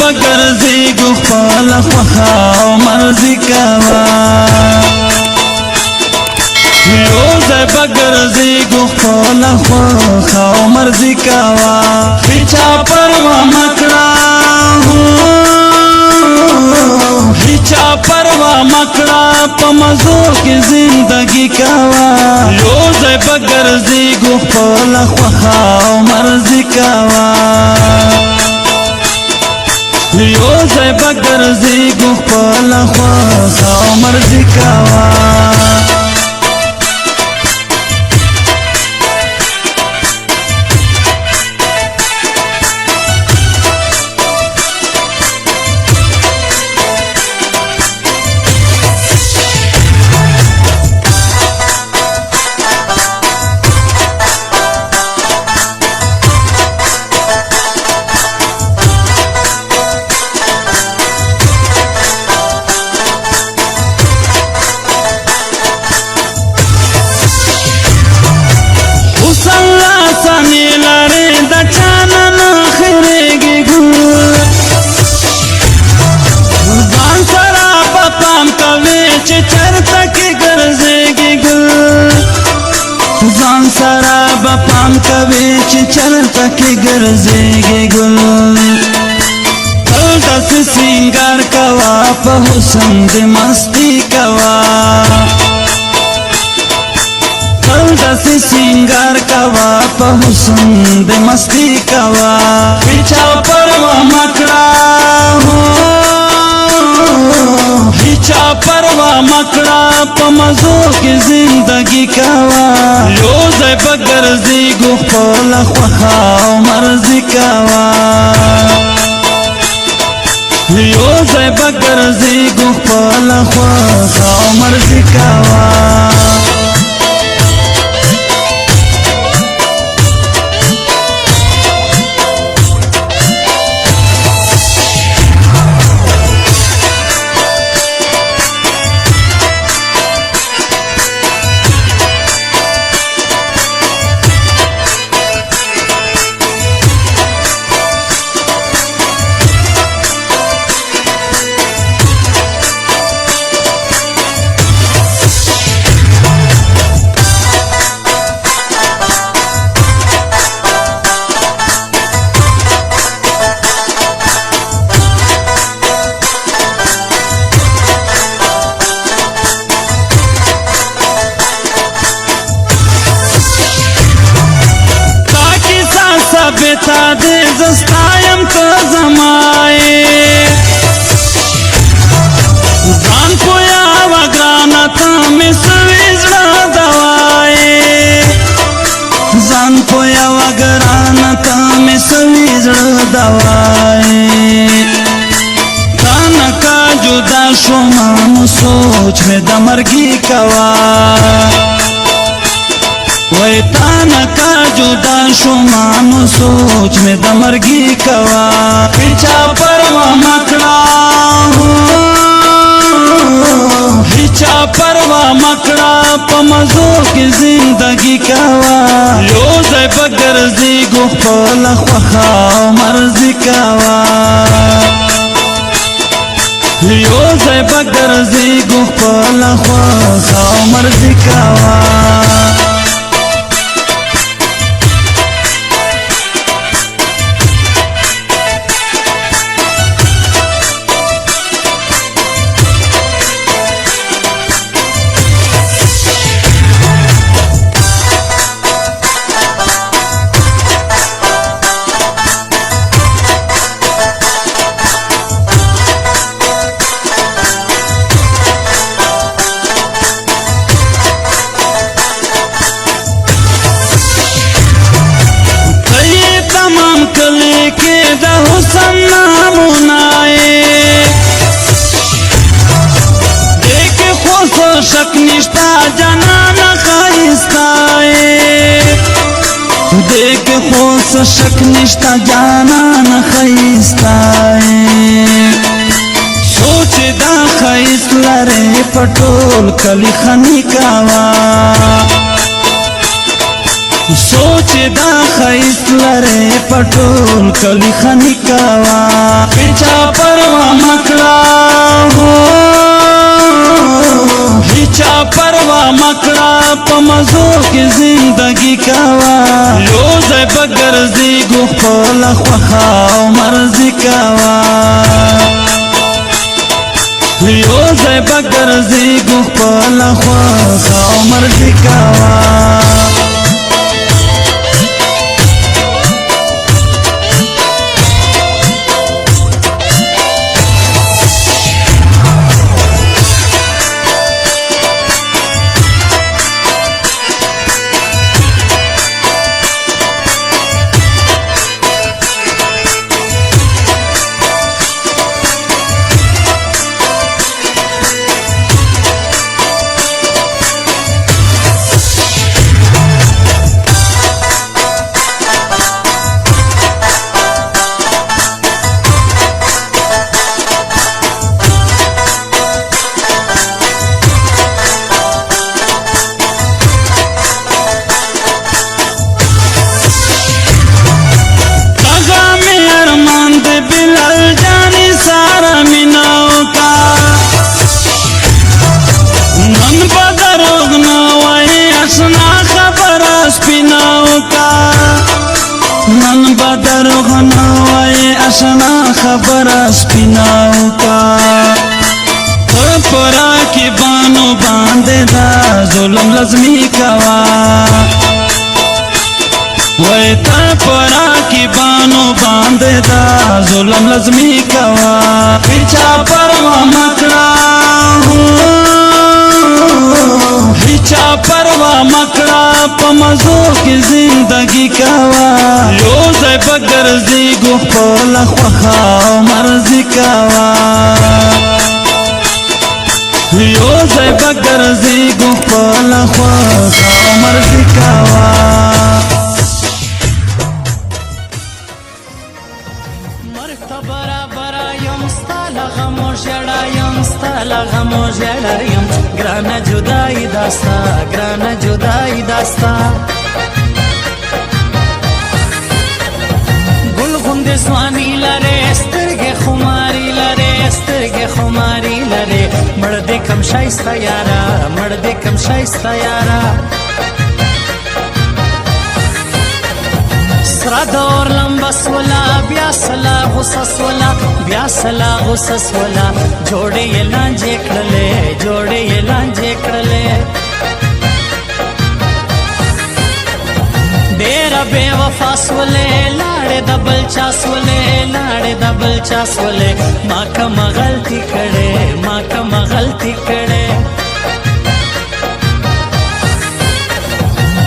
بگرزی گو خپل خوخا او مرزی کوا یوزای بگرزی گو خپل خوخا او مرزی کوا هیچا پروا مکڑا هیچا پروا مکڑا پا مزو کی زندگی کوا یوزای بگرزی گو خپل خوخا او مرزی کوا یوزای بگرزی گو خپل خوخا او مرزی کوا سرا پام کوي چې چرته کې ګرځيږي ګل تل داسې سینګار کوا په حسن دې مستی کوا تل داسې سینګار کوا په حسن دې مستی کوا هیچا پروا مکړه هیچا پروا مکڑا پا مزو کی زندگی کوا یوزای بگرزی گو خپل خوخا او مرزی کوا یوزای بگرزی گو خپل خوخا او مرزی کوا بیتا دے زستایم تو زمائے زان پویا وگرانا تامی سویزڑا دوائے زان پویا وگرانا تامی سویزڑا دوائے تانا کا جدا شمانو سوچ میں دمرگی کوا وی تانا کا جدا شمانو سوچ میں دمرگی کوا ہیچا پروا مکڑا ہیچا پروا مکڑا پا مزو کی زندگی کوا یوزای بگرزی گو خپل خوخا او مرزی کوا یوزای بگرزی گو خپل خوخا او مرزی کوا शक निष्ठा जनाना खाइस्ताए देख खोस शक निष्ठा जनाना खाइस्ताए सोच दा खाइस लरे पटोल कली खनी कावा سوچ دا خیست لرے پټول کلی خنی کوا پیچا پروا مکڑا ہو پیچا پروا مکڑا پمزو کی زندگی کوا لوزے بگر زی گو خپل خوخا مرزی کوا لوزے بگر زی گو خپل خوخا مرزی کوا نن بدر غنوائے اشنا خبر سپیناو کا پرا کی بانو باندے دا ظلم لازمی کوا وے تا پرا کی بانو باندے دا ظلم لازمی کوا پیچا پروا مکڑا پیچا پروا مکڑا پمزو کی زندگی کوا لوزے بگر زی گو خپل خوخا مرزی کوا لوزے بگر زی گو خپل خوخا مرزی کوا گرانا جدائی داستا گرانا جدائی داستا گل غند زوانی لرے سترگے خماری لرے سترگے خماری لرے مرد کم شایستا یارا مرد کم شایستا یارا سرا دور لمبس ولا بیا سلا غصص ولا بیا سلا غصص ولا جوڑے یہ لانجے کڑلے جوڑے یہ لانجے کڑلے ڈیرا بے وفا سولے لاڑے دبل چاس ولے لاڑے دبل چاس ولے ماں کم غلطی کڑے ماں کم غلطی کڑے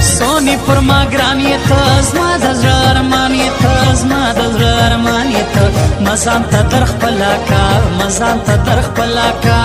سونی پر ما گرانیت زما د زړه ارمانیت زما د زړه ارمانیت مزان ته درخ پلاکا مزان ته درخ پلاکا